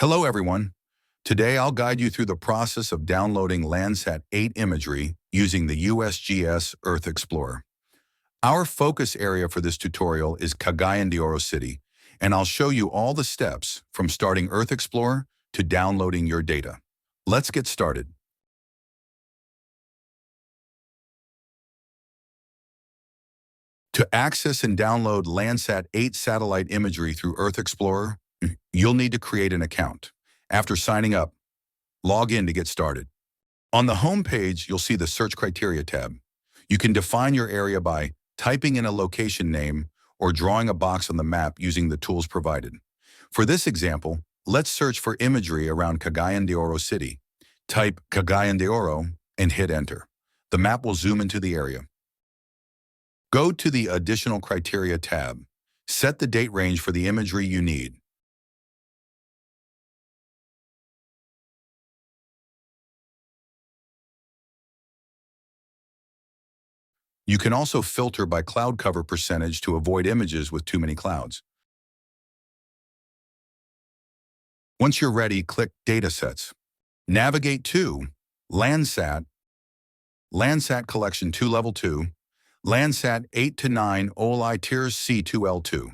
Hello, everyone. Today, I'll guide you through the process of downloading Landsat 8 imagery using the USGS Earth Explorer. Our focus area for this tutorial is Cagayan de Oro City, and I'll show you all the steps from starting Earth Explorer to downloading your data. Let's get started. To access and download Landsat 8 satellite imagery through Earth Explorer, you'll need to create an account. After signing up, log in to get started. On the home page, you'll see the Search Criteria tab. You can define your area by typing in a location name or drawing a box on the map using the tools provided. For this example, let's search for imagery around Cagayan de Oro City. Type Cagayan de Oro and hit Enter. The map will zoom into the area. Go to the Additional Criteria tab. Set the date range for the imagery you need. You can also filter by cloud cover percentage to avoid images with too many clouds. Once you're ready, click Datasets. Navigate to Landsat, Landsat Collection 2 Level 2, Landsat 8 to 9 Olaguir C2L2.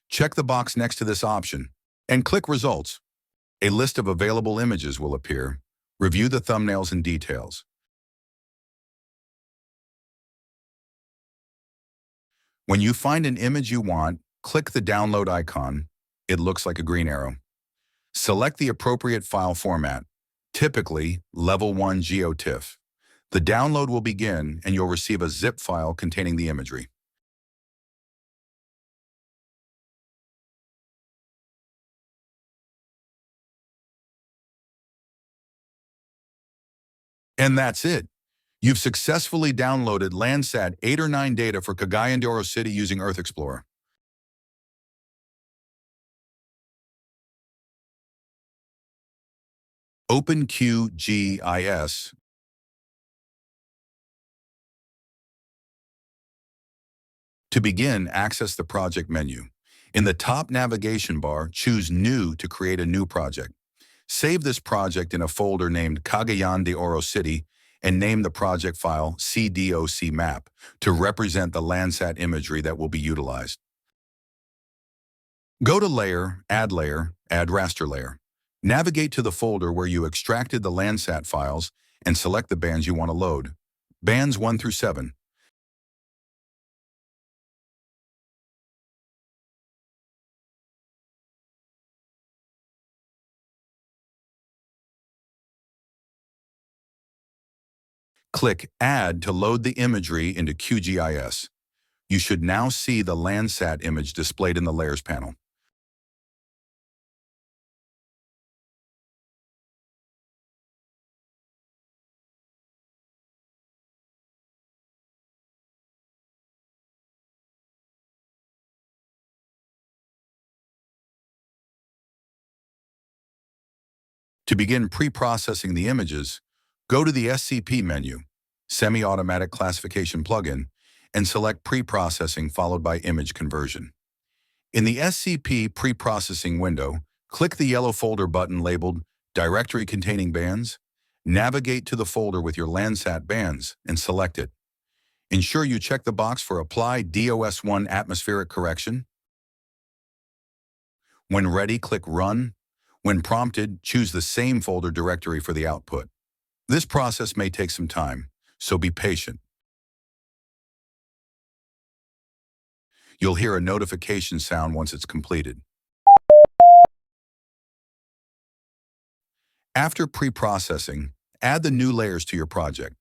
Check the box next to this option and click Results. A list of available images will appear. Review the thumbnails and details. When you find an image you want, click the download icon. It looks like a green arrow. Select the appropriate file format, typically Level 1 GeoTIFF. The download will begin and you'll receive a zip file containing the imagery. And that's it. You've successfully downloaded Landsat 8 or 9 data for Cagayan de Oro City using Earth Explorer. Open QGIS. To begin, access the project menu. In the top navigation bar, choose New to create a new project. Save this project in a folder named Cagayan de Oro City and name the project file CDOC map to represent the Landsat imagery that will be utilized. Go to Layer, Add Raster Layer. Navigate to the folder where you extracted the Landsat files and select the bands you want to load. Bands 1 through 7. Click Add to load the imagery into QGIS. You should now see the Landsat image displayed in the Layers panel. To begin pre-processing the images, go to the SCP menu, Semi-Automatic Classification Plugin, and select Pre-Processing followed by Image Conversion. In the SCP pre-processing window, click the yellow folder button labeled Directory Containing Bands. Navigate to the folder with your Landsat bands and select it. Ensure you check the box for Apply DOS1 Atmospheric Correction. When ready, click Run. When prompted, choose the same folder directory for the output. This process may take some time, so be patient. You'll hear a notification sound once it's completed. After pre-processing, add the new layers to your project.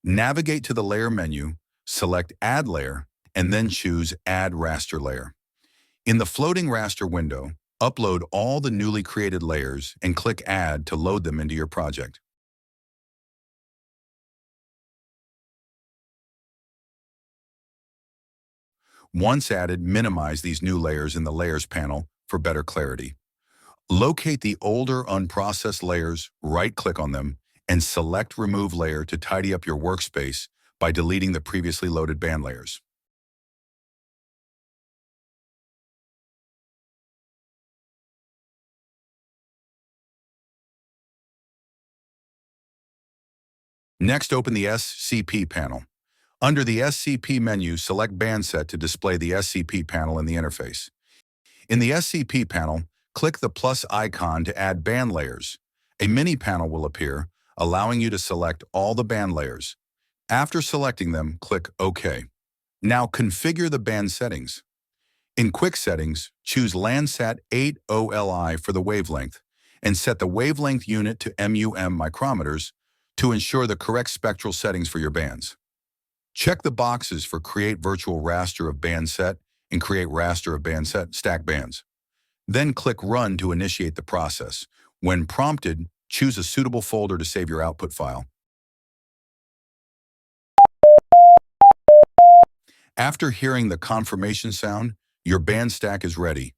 Navigate to the Layer menu, select Add Layer, and then choose Add Raster Layer. In the floating raster window, upload all the newly created layers and click Add to load them into your project. Once added, minimize these new layers in the Layers panel for better clarity. Locate the older unprocessed layers, right-click on them, and select Remove Layer to tidy up your workspace by deleting the previously loaded band layers. Next, open the SCP panel. Under the SCP menu, select Bandset to display the SCP panel in the interface. In the SCP panel, click the plus icon to add band layers. A mini panel will appear, allowing you to select all the band layers. After selecting them, click OK. Now configure the band settings. In Quick Settings, choose Landsat 8 OLI for the wavelength and set the wavelength unit to MUM micrometers to ensure the correct spectral settings for your bands. Check the boxes for Create Virtual Raster of Band Set and Create Raster of Band Set Stack Bands. Then click Run to initiate the process. When prompted, choose a suitable folder to save your output file. After hearing the confirmation sound, your band stack is ready.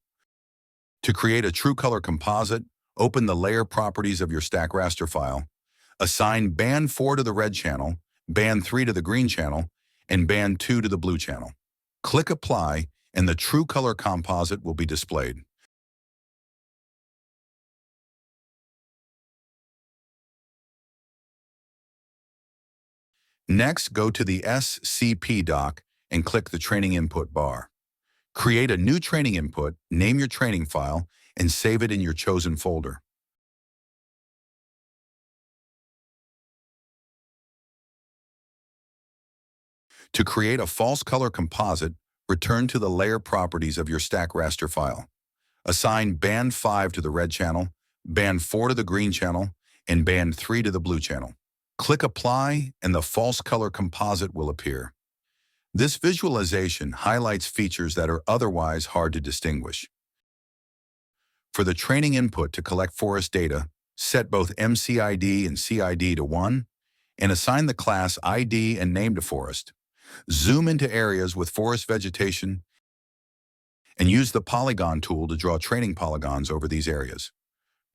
To create a true color composite, open the layer properties of your stack raster file. Assign band 4 to the red channel, band 3 to the green channel, and band 2 to the blue channel. Click Apply, and the true color composite will be displayed. Next, go to the SCP dock and click the Training Input bar. Create a new training input, name your training file, and save it in your chosen folder. To create a false color composite, return to the layer properties of your stack raster file. Assign band 5 to the red channel, band 4 to the green channel, and band 3 to the blue channel. Click Apply, and the false color composite will appear. This visualization highlights features that are otherwise hard to distinguish. For the training input to collect forest data, set both MCID and CID to 1, and assign the class ID and name to forest. Zoom into areas with forest vegetation and use the polygon tool to draw training polygons over these areas.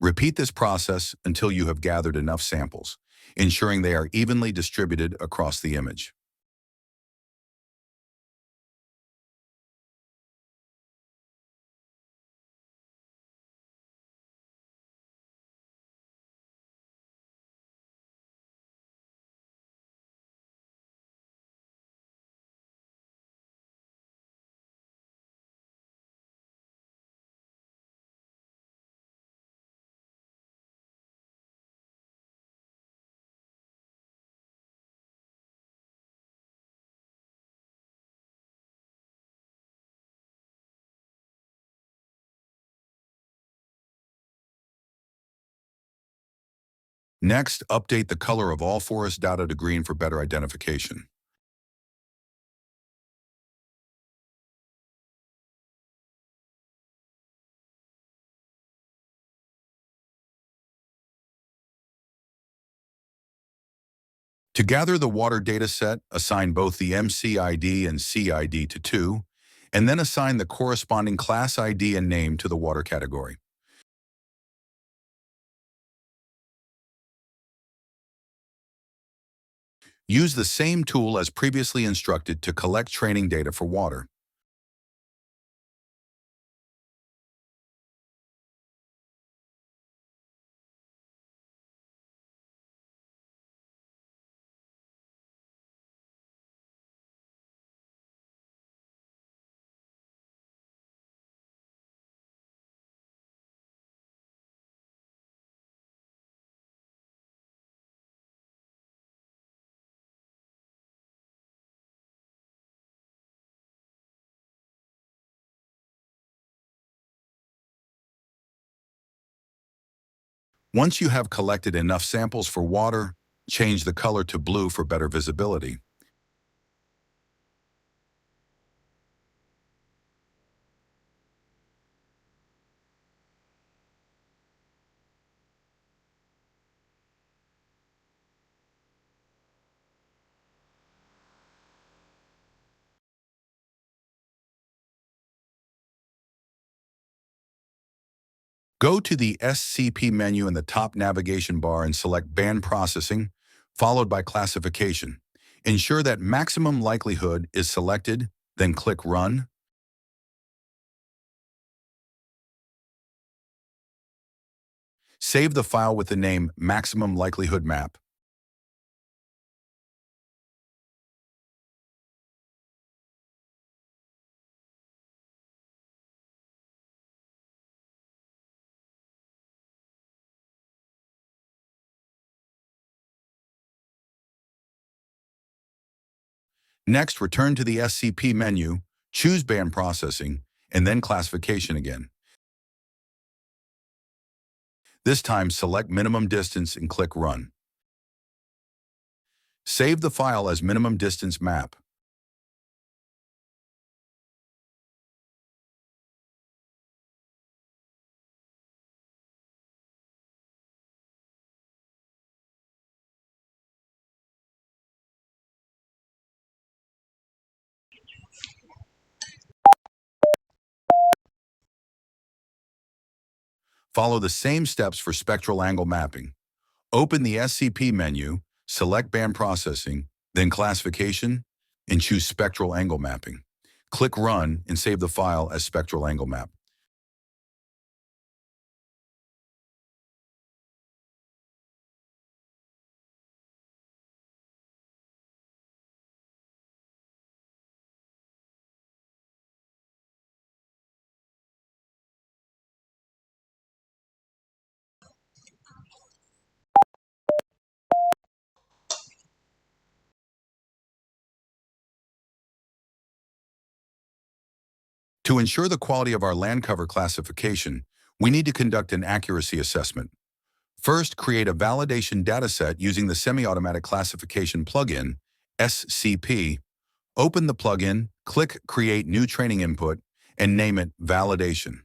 Repeat this process until you have gathered enough samples, ensuring they are evenly distributed across the image. Next, update the color of all forest data to green for better identification. To gather the water data set, assign both the MCID and CID to 2, and then assign the corresponding class ID and name to the water category. Use the same tool as previously instructed to collect training data for water. Once you have collected enough samples for water, change the color to blue for better visibility. Go to the SCP menu in the top navigation bar and select Band Processing, followed by Classification. Ensure that Maximum Likelihood is selected, then click Run. Save the file with the name Maximum Likelihood Map. Next, return to the SCP menu, choose Band Processing, and then Classification again. This time, select Minimum Distance and click Run. Save the file as Minimum Distance Map. Follow the same steps for spectral angle mapping. Open the SCP menu, select Band Processing, then Classification, and choose Spectral Angle Mapping. Click Run and save the file as Spectral Angle Map. To ensure the quality of our land cover classification, we need to conduct an accuracy assessment. First, create a validation dataset using the Semi-Automatic Classification plugin, SCP. Open the plugin, click Create New Training Input, and name it Validation.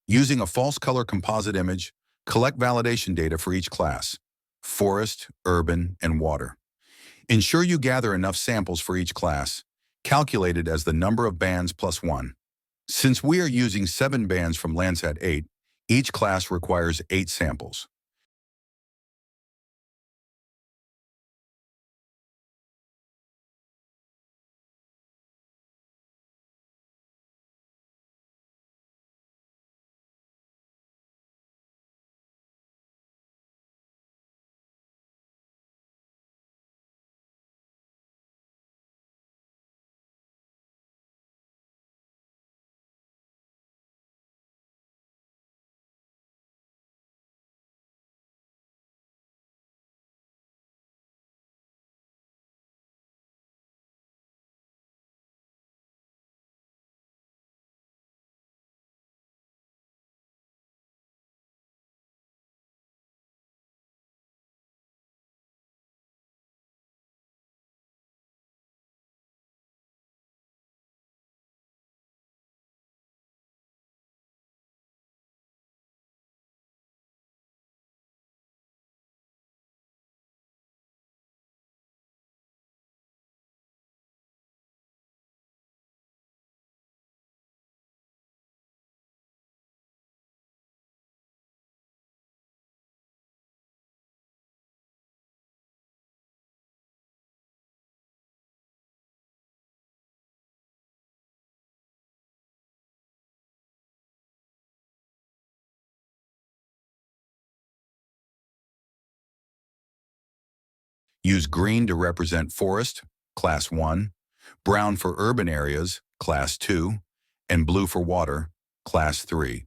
Using a false color composite image, collect validation data for each class: forest, urban, and water. Ensure you gather enough samples for each class, calculated as the number of bands plus 1. Since we are using 7 bands from Landsat 8, each class requires 8 samples. Use green to represent forest, Class 1, brown for urban areas, Class 2, and blue for water, Class 3.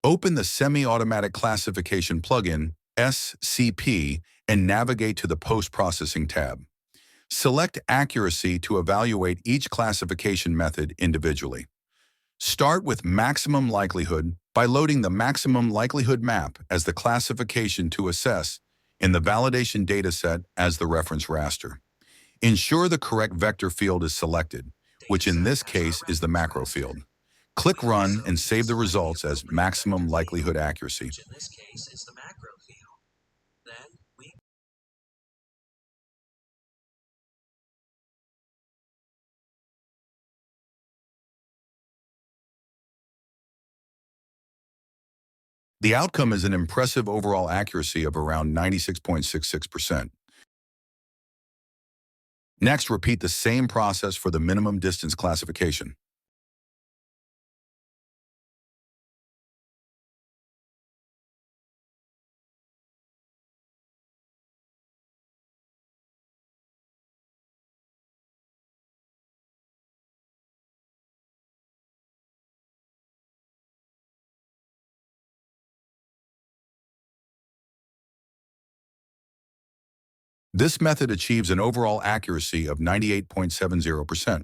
Open the Semi-Automatic Classification plugin, SCP, and navigate to the Post-Processing tab. Select Accuracy to evaluate each classification method individually. Start with Maximum Likelihood by loading the Maximum Likelihood map as the classification to assess in the validation dataset as the reference raster. Ensure the correct vector field is selected, which in this case is the macro field. Click Run and save the results as Maximum Likelihood Accuracy. The outcome is an impressive overall accuracy of around 96.66%. Next, repeat the same process for the minimum distance classification. This method achieves an overall accuracy of 98.70%.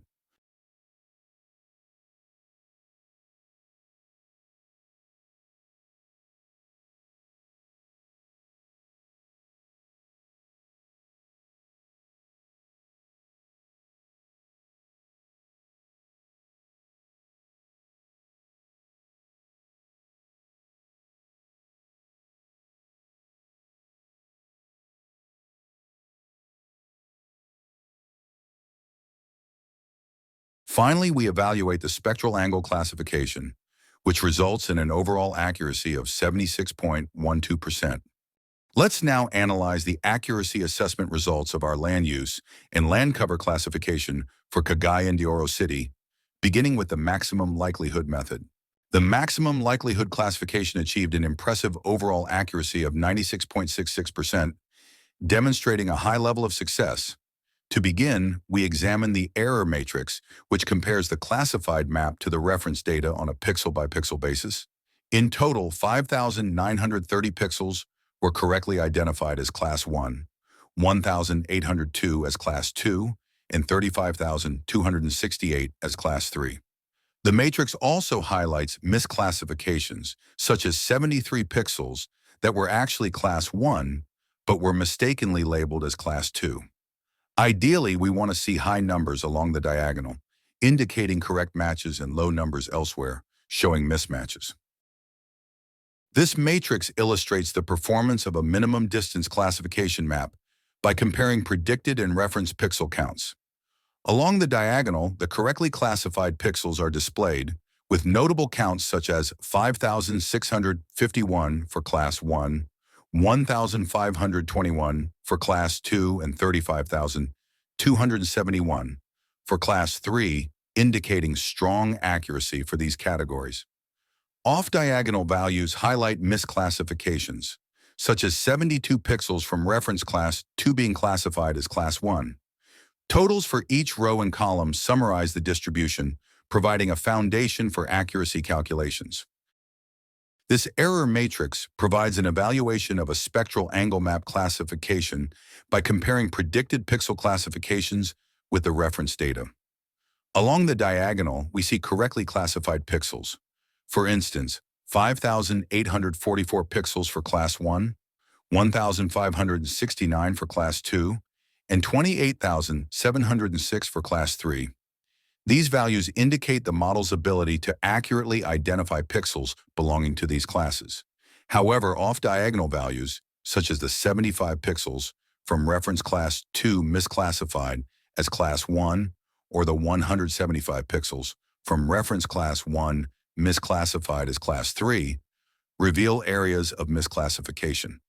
Finally, we evaluate the spectral angle classification, which results in an overall accuracy of 76.12%. Let's now analyze the accuracy assessment results of our land use and land cover classification for Cagayan de Oro City, beginning with the maximum likelihood method. The maximum likelihood classification achieved an impressive overall accuracy of 96.66%, demonstrating a high level of success. To begin, we examine the error matrix, which compares the classified map to the reference data on a pixel-by-pixel basis. In total, 5,930 pixels were correctly identified as Class 1, 1,802 as Class 2, and 35,268 as Class 3. The matrix also highlights misclassifications, such as 73 pixels that were actually Class 1, but were mistakenly labeled as Class 2. Ideally, we want to see high numbers along the diagonal, indicating correct matches and low numbers elsewhere, showing mismatches. This matrix illustrates the performance of a minimum distance classification map by comparing predicted and reference pixel counts. Along the diagonal, the correctly classified pixels are displayed, with notable counts such as 5,651 for Class 1, 1,521 for Class 2, and 35,271 for Class 3, indicating strong accuracy for these categories. Off-diagonal values highlight misclassifications, such as 72 pixels from reference Class 2 being classified as Class 1. Totals for each row and column summarize the distribution, providing a foundation for accuracy calculations. This error matrix provides an evaluation of a spectral angle map classification by comparing predicted pixel classifications with the reference data. Along the diagonal, we see correctly classified pixels. For instance, 5,844 pixels for Class 1, 1,569 for Class 2, and 28,706 for Class 3. These values indicate the model's ability to accurately identify pixels belonging to these classes. However, off-diagonal values, such as the 75 pixels from reference Class 2 misclassified as Class 1, or the 175 pixels from reference Class 1 misclassified as Class 3, reveal areas of misclassification.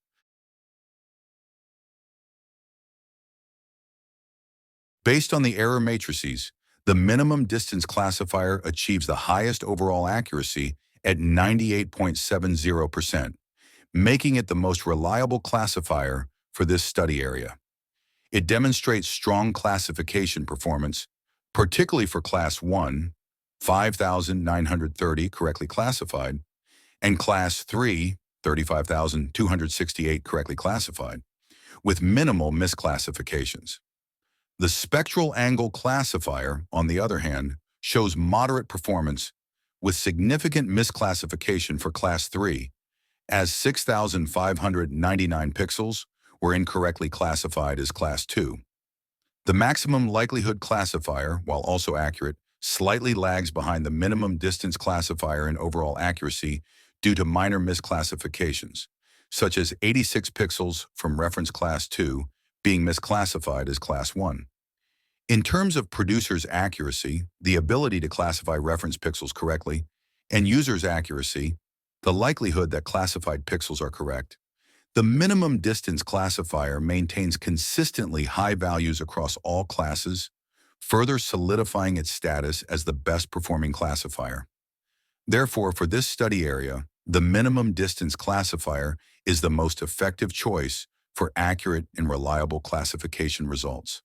Based on the error matrices, the minimum distance classifier achieves the highest overall accuracy at 98.70%, making it the most reliable classifier for this study area. It demonstrates strong classification performance, particularly for Class 1, 5,930 correctly classified, and Class 3, 35,268 correctly classified, with minimal misclassifications. The spectral angle classifier, on the other hand, shows moderate performance with significant misclassification for Class 3, as 6,599 pixels were incorrectly classified as Class 2. The maximum likelihood classifier, while also accurate, slightly lags behind the minimum distance classifier in overall accuracy due to minor misclassifications, such as 86 pixels from reference Class 2 being misclassified as Class 1. In terms of producer's accuracy, the ability to classify reference pixels correctly, and user's accuracy, the likelihood that classified pixels are correct. The minimum distance classifier maintains consistently high values across all classes, further solidifying its status as the best performing classifier. Therefore, for this study area, the minimum distance classifier is the most effective choice for accurate and reliable classification results.